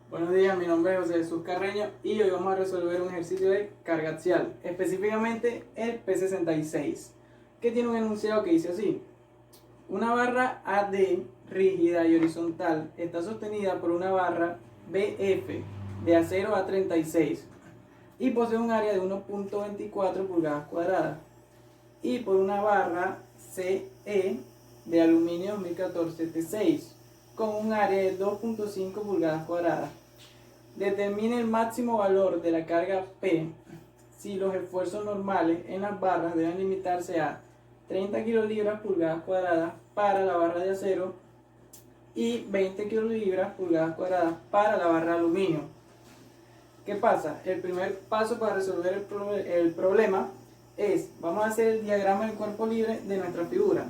Buenos días, mi nombre es José Jesús Carreño y hoy vamos a resolver un ejercicio de carga axial, específicamente el P66, que tiene un enunciado que dice así: una barra AD rígida y horizontal está sostenida por una barra BF de acero A36 y posee un área de 1.24 pulgadas cuadradas, y por una barra CE de aluminio 2014 T6 con un área de 2.5 pulgadas cuadradas. Determine el máximo valor de la carga P si los esfuerzos normales en las barras deben limitarse a 30 kilolibras pulgadas cuadradas para la barra de acero y 20 kilolibras pulgadas cuadradas para la barra de aluminio. ¿Qué pasa? El primer paso para resolver el problema es, vamos a hacer el diagrama del cuerpo libre de nuestra figura,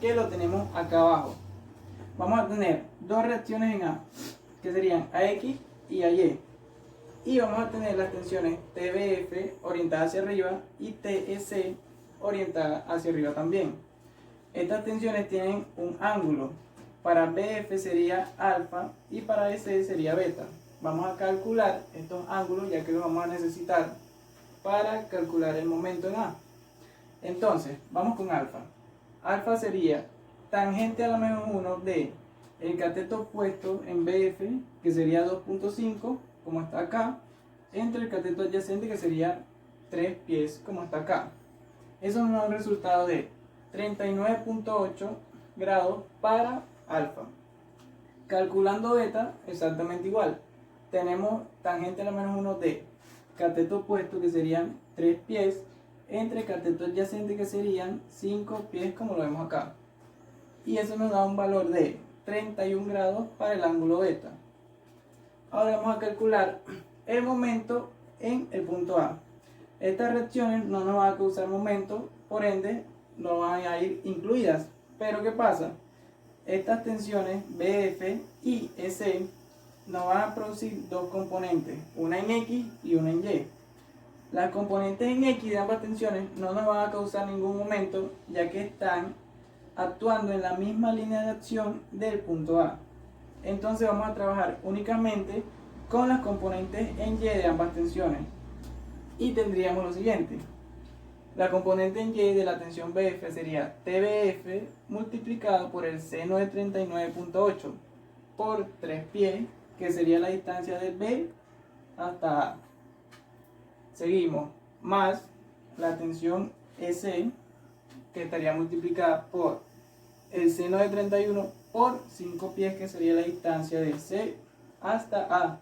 que lo tenemos acá abajo. Vamos a tener dos reacciones en A, que serían AX y AY. Y vamos a tener las tensiones TBF orientada hacia arriba y TEC orientada hacia arriba también. Estas tensiones tienen un ángulo. Para BF sería alfa y para EC sería beta. Vamos a calcular estos ángulos ya que los vamos a necesitar para calcular el momento en A. Entonces, vamos con alfa. Alfa sería tangente a la menos 1 de el cateto opuesto en BF, que sería 2.5, como está acá, entre el cateto adyacente, que sería 3 pies, como está acá. Eso nos da un resultado de 39.8 grados para alfa. Calculando beta, exactamente igual. Tenemos tangente a la menos 1 de cateto opuesto, que serían 3 pies, entre cateto adyacente, que serían 5 pies, como lo vemos acá. Y eso nos da un valor de 31 grados para el ángulo beta. Ahora vamos a calcular el momento en el punto A. Estas reacciones no nos van a causar momento, por ende no van a ir incluidas. Pero ¿qué pasa? Estas tensiones BF y EC nos van a producir dos componentes, una en X y una en Y. Las componentes en X de ambas tensiones no nos van a causar ningún momento, ya que están actuando en la misma línea de acción del punto A. Entonces vamos a trabajar únicamente con las componentes en Y de ambas tensiones. Y tendríamos lo siguiente: la componente en Y de la tensión BF sería TBF multiplicado por el seno de 39.8 por 3 pies, que sería la distancia de B hasta A. Seguimos, más la tensión EC, que estaría multiplicada por el seno de 31 por 5 pies, que sería la distancia de C hasta A.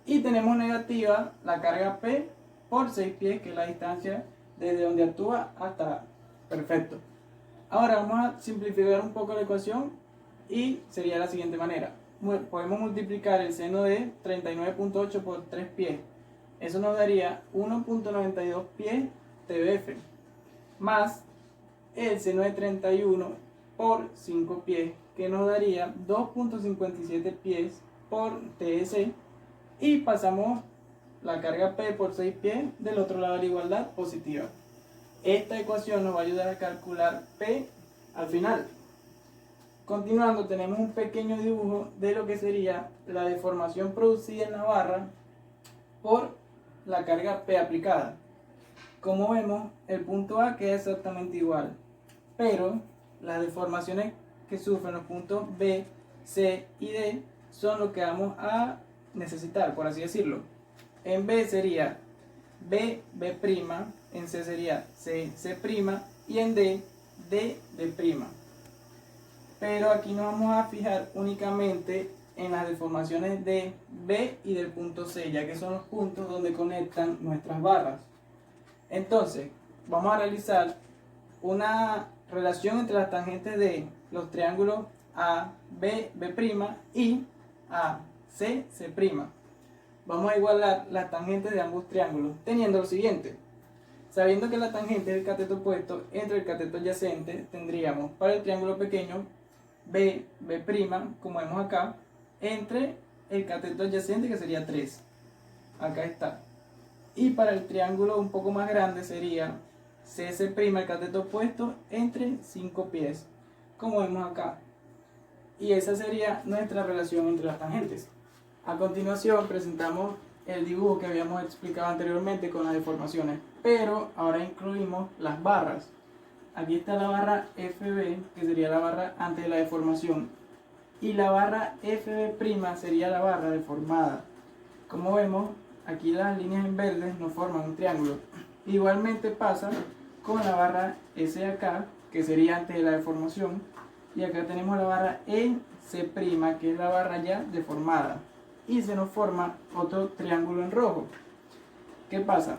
Y tenemos negativa la carga P por 6 pies, que es la distancia desde donde actúa hasta A. Perfecto. Ahora vamos a simplificar un poco la ecuación y sería la siguiente manera. Podemos multiplicar el seno de 39.8 por 3 pies. Eso nos daría 1.92 pies TBF, más el seno de 31 por 5 pies, que nos daría 2.57 pies por TS, y pasamos la carga P por 6 pies del otro lado de la igualdad positiva. Esta ecuación nos va a ayudar a calcular P al final. Continuando, tenemos un pequeño dibujo de lo que sería la deformación producida en la barra por la carga P aplicada. Como vemos, el punto A queda exactamente igual, pero las deformaciones que sufren los puntos B, C y D son lo que vamos a necesitar, por así decirlo. En B sería B, B', en C sería C, C', y en D, D, D'. Pero aquí nos vamos a fijar únicamente en las deformaciones de B y del punto C, ya que son los puntos donde conectan nuestras barras. Entonces, vamos a realizar una relación entre las tangentes de los triángulos A, B, B' y A, C, C'. Vamos a igualar las tangentes de ambos triángulos, teniendo lo siguiente. Sabiendo que la tangente es el cateto opuesto entre el cateto adyacente, tendríamos para el triángulo pequeño B, B', como vemos acá, entre el cateto adyacente, que sería 3. Acá está. Y para el triángulo un poco más grande sería CC', el cateto opuesto, entre 5 pies, como vemos acá. Y esa sería nuestra relación entre las tangentes. A continuación presentamos el dibujo que habíamos explicado anteriormente con las deformaciones, pero ahora incluimos las barras. Aquí está la barra FB, que sería la barra antes de la deformación, y la barra FB' sería la barra deformada. Como vemos, aquí las líneas en verde nos forman un triángulo. Igualmente pasa con la barra S acá, que sería antes de la deformación, y acá tenemos la barra EC', que es la barra ya deformada, y se nos forma otro triángulo en rojo. ¿Qué pasa?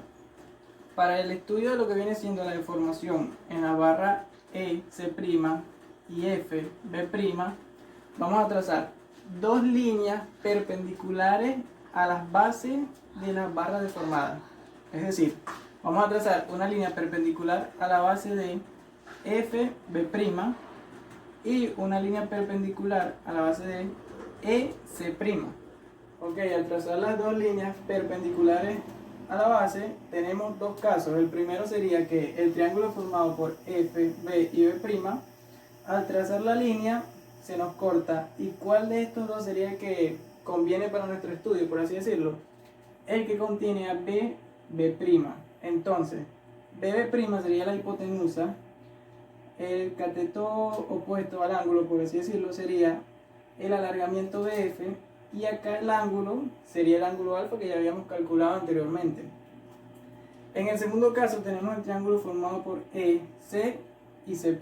Para el estudio de lo que viene siendo la deformación en la barra EC' y FB', vamos a trazar dos líneas perpendiculares a las bases de las barras deformadas. Es decir, vamos a trazar una línea perpendicular a la base de FB' y una línea perpendicular a la base de EC'. Ok, al trazar las dos líneas perpendiculares a la base tenemos dos casos. El primero sería que el triángulo formado por F, B y B', al trazar la línea se nos corta. ¿Y cuál de estos dos sería el que conviene para nuestro estudio, por así decirlo? El que contiene a B, B'. Entonces, BB' sería la hipotenusa. El cateto opuesto al ángulo, por así decirlo, sería el alargamiento BF, y acá el ángulo sería el ángulo alfa que ya habíamos calculado anteriormente. En el segundo caso tenemos el triángulo formado por E, C y C'.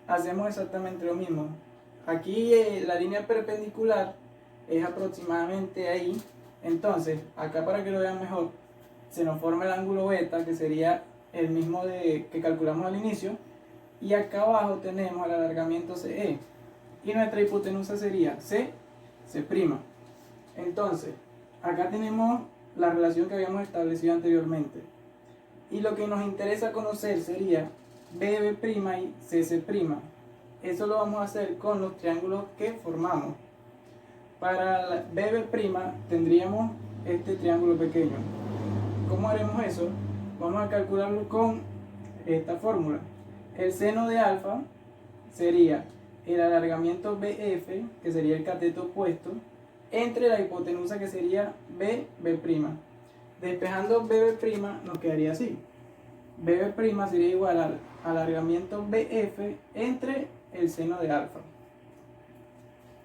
Hacemos exactamente lo mismo. Aquí la línea perpendicular es aproximadamente ahí. Entonces, acá para que lo vean mejor, se nos forma el ángulo beta, que sería el mismo que calculamos al inicio. Y acá abajo tenemos el alargamiento CE. Y nuestra hipotenusa sería C, C'. Entonces, acá tenemos la relación que habíamos establecido anteriormente. Y lo que nos interesa conocer sería BB' y CC'. Eso lo vamos a hacer con los triángulos que formamos. Para la BB' tendríamos este triángulo pequeño. ¿Cómo haremos eso? Vamos a calcularlo con esta fórmula. El seno de alfa sería el alargamiento BF, que sería el cateto opuesto, entre la hipotenusa, que sería BB'. Despejando BB' nos quedaría así. BB' sería igual al alargamiento BF entre el seno de alfa.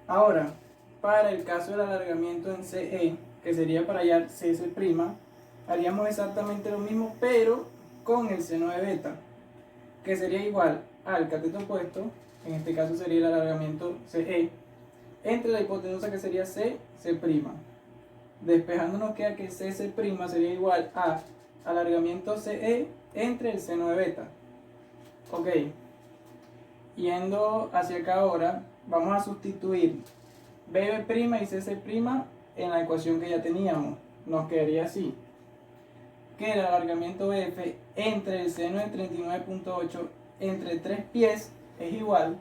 Ahora, para el caso del alargamiento en CE, que sería para hallar CC', haríamos exactamente lo mismo, pero con el seno de beta, que sería igual al cateto opuesto, en este caso sería el alargamiento CE, entre la hipotenusa, que sería CC'. Despejando nos queda que CC' sería igual a alargamiento CE entre el seno de beta. Ok, yendo hacia acá ahora, vamos a sustituir BB' y CC' en la ecuación que ya teníamos. Nos quedaría así, que el alargamiento BF entre el seno de 39.8 entre 3 pies es igual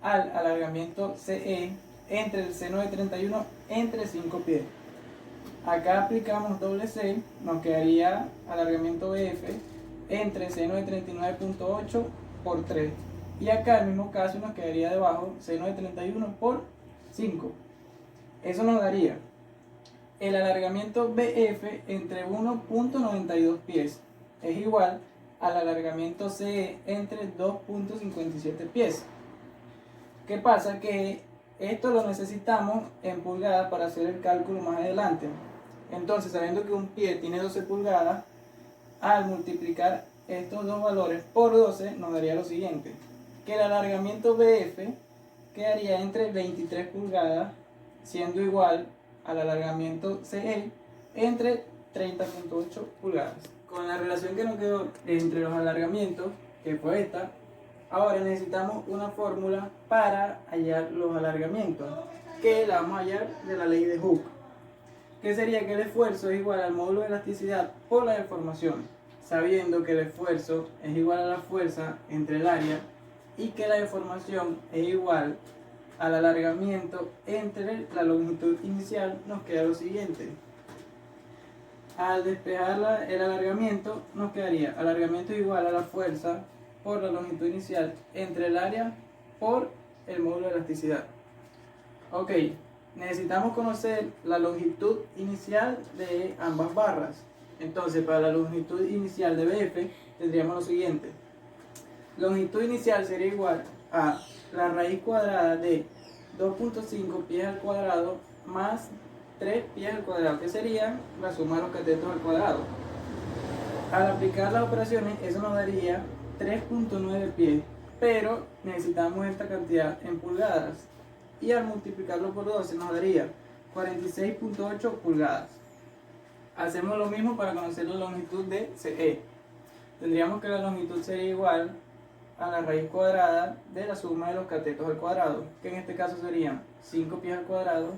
al alargamiento CE entre el seno de 31 entre 5 pies. Acá aplicamos doble C, nos quedaría alargamiento BF entre seno de 39.8 por 3. Y acá el mismo caso nos quedaría debajo seno de 31 por 5. Eso nos daría el alargamiento BF entre 1.92 pies es igual al alargamiento CE entre 2.57 pies. ¿Qué pasa? Que esto lo necesitamos en pulgadas para hacer el cálculo más adelante. Entonces, sabiendo que un pie tiene 12 pulgadas, al multiplicar estos dos valores por 12 nos daría lo siguiente, que el alargamiento BF quedaría entre 23 pulgadas, siendo igual al alargamiento CE entre 30.8 pulgadas. Con la relación que nos quedó entre los alargamientos, que fue esta, ahora necesitamos una fórmula para hallar los alargamientos, que la vamos a hallar de la ley de Hooke, que sería que el esfuerzo es igual al módulo de elasticidad por la deformación, sabiendo que el esfuerzo es igual a la fuerza entre el área y que la deformación es igual al alargamiento entre la longitud inicial. Nos queda lo siguiente. Al despejar el alargamiento nos quedaría alargamiento igual a la fuerza por la longitud inicial entre el área por el módulo de elasticidad. Ok, necesitamos conocer la longitud inicial de ambas barras. Entonces, para la longitud inicial de BF tendríamos lo siguiente. Longitud inicial sería igual a la raíz cuadrada de 2.5 pies al cuadrado más 3 pies al cuadrado, que sería la suma de los catetos al cuadrado. Al aplicar las operaciones, eso nos daría 3.9 pies, pero necesitamos esta cantidad en pulgadas. Y al multiplicarlo por 12 nos daría 46.8 pulgadas. Hacemos lo mismo para conocer la longitud de CE. Tendríamos que la longitud sería igual a la raíz cuadrada de la suma de los catetos al cuadrado, que en este caso serían 5 pies al cuadrado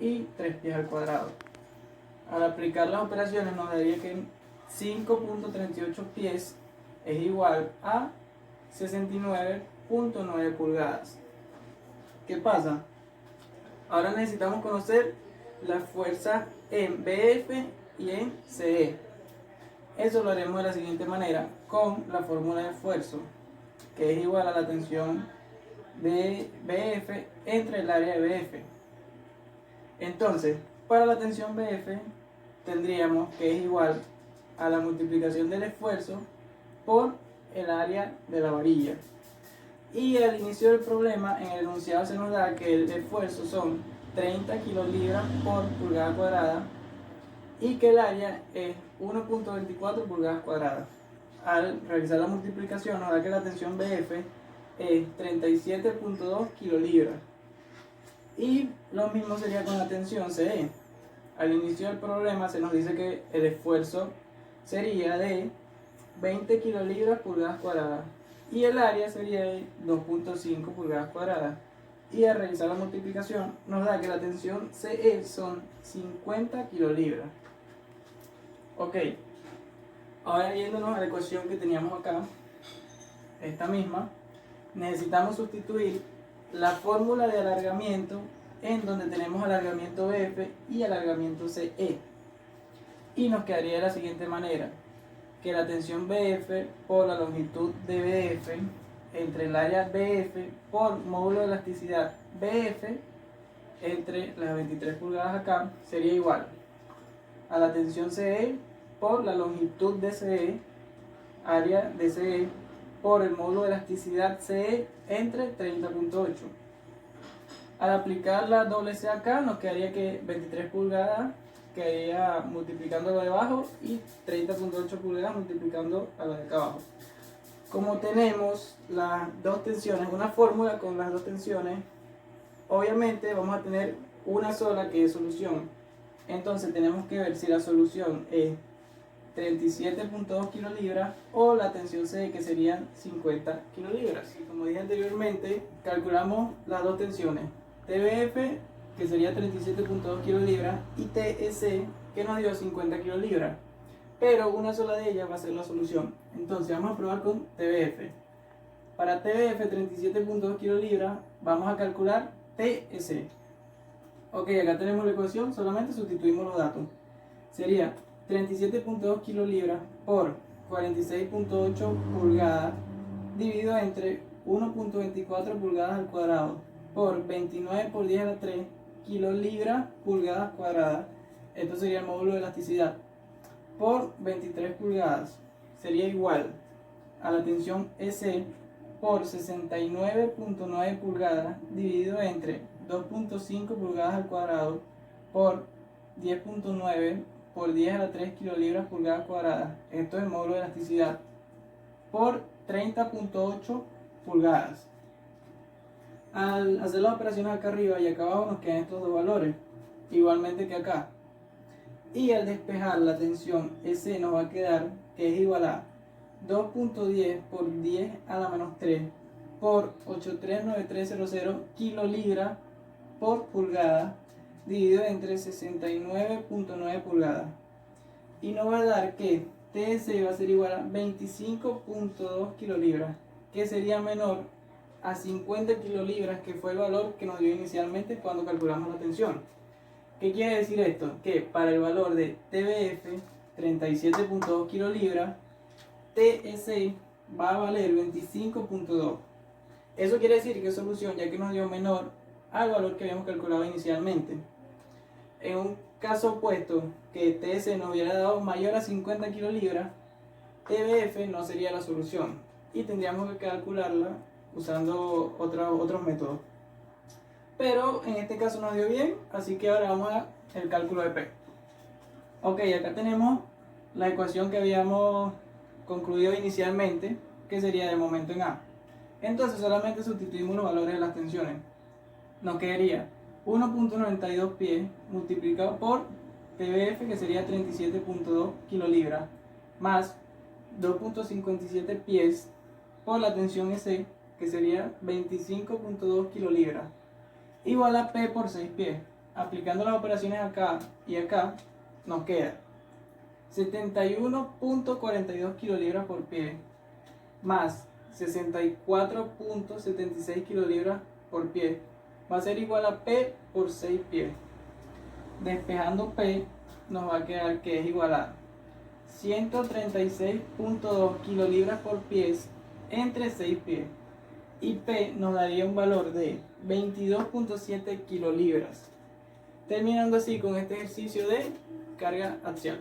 y 3 pies al cuadrado. Al aplicar las operaciones nos daría que 5.38 pies es igual a 69.9 pulgadas. ¿Qué pasa? Ahora necesitamos conocer las fuerzas en BF y en CE. Eso lo haremos de la siguiente manera, con la fórmula de esfuerzo, que es igual a la tensión de BF entre el área de BF. Entonces, para la tensión BF tendríamos que es igual a la multiplicación del esfuerzo por el área de la varilla. Y al inicio del problema, en el enunciado se nos da que el esfuerzo son 30 kilolibras por pulgada cuadrada y que el área es 1.24 pulgadas cuadradas. Al realizar la multiplicación nos da que la tensión BF es 37.2 kilolibras. Y lo mismo sería con la tensión CE. Al inicio del problema se nos dice que el esfuerzo sería de 20 kilolibras pulgadas cuadradas y el área sería de 2.5 pulgadas cuadradas. Y al realizar la multiplicación nos da que la tensión CE son 50 kilolibras. Ok, ahora yéndonos a la ecuación que teníamos acá, esta misma, necesitamos sustituir la fórmula de alargamiento en donde tenemos alargamiento BF y alargamiento CE. Y nos quedaría de la siguiente manera, que la tensión BF por la longitud de BF entre el área BF por módulo de elasticidad BF entre las 23 pulgadas acá sería igual a la tensión CE por la longitud de CE, área de CE, por el módulo de elasticidad CE entre 30.8. Al aplicar la doble C acá nos quedaría que 23 pulgadas quedaría multiplicando lo de abajo y 30.8 pulgadas multiplicando a lo de acá abajo. Como tenemos las dos tensiones, una fórmula con las dos tensiones, obviamente vamos a tener una sola que es solución. Entonces tenemos que ver si la solución es 37.2 kilolibras o la tensión C, que serían 50 kilolibras. Y como dije anteriormente, calculamos las dos tensiones, TBF, que sería 37.2 kilolibras, y TEC, que nos dio 50 kilolibras. Pero una sola de ellas va a ser la solución. Entonces vamos a probar con TBF. Para TBF 37.2 kilolibras vamos a calcular TEC. Ok, acá tenemos la ecuación, solamente sustituimos los datos. Sería 37.2 kilolibras por 46.8 pulgadas dividido entre 1.24 pulgadas al cuadrado por 29 por 10 a la 3 kilolibras pulgadas cuadradas. Esto sería el módulo de elasticidad por 23 pulgadas. Sería igual a la tensión EC por 69.9 pulgadas dividido entre 2.5 pulgadas al cuadrado por 10.9 por 10 a la 3 kilolibras pulgadas cuadradas. Esto es el módulo de elasticidad por 30.8 pulgadas. Al hacer las operaciones acá arriba y acá abajo nos quedan estos dos valores, igualmente que acá. Y al despejar la tensión EC nos va a quedar que es igual a 2.10 por 10 a la menos 3 por 839300 kilolibras por pulgada dividido entre 69.9 pulgadas. Y nos va a dar que TS va a ser igual a 25.2 kilolibras, que sería menor a 50 kilolibras, que fue el valor que nos dio inicialmente cuando calculamos la tensión. ¿Qué quiere decir esto? Que para el valor de TBF, 37.2 kilolibras, TEC va a valer 25.2. Eso quiere decir que es solución, ya que nos dio menor al valor que habíamos calculado inicialmente. En un caso opuesto, que TS nos hubiera dado mayor a 50 kilolibras, TBF no sería la solución y tendríamos que calcularla usando otros métodos. Pero en este caso nos dio bien, así que ahora vamos a el cálculo de P. Ok, acá tenemos la ecuación que habíamos concluido inicialmente, que sería de momento en A. Entonces solamente sustituimos los valores de las tensiones. Nos quedaría 1.92 pies multiplicado por TBF, que sería 37.2 kilolibras, más 2.57 pies por la tensión EC, que sería 25.2 kilolibras, igual a P por 6 pies. Aplicando las operaciones acá y acá, nos queda 71.42 kilolibras por pie, más 64.76 kilolibras por pie, va a ser igual a P por 6 pies. Despejando P, nos va a quedar que es igual a 136.2 kilolibras por pies entre 6 pies. Y P nos daría un valor de 22.7 kilolibras. Terminando así con este ejercicio de carga axial.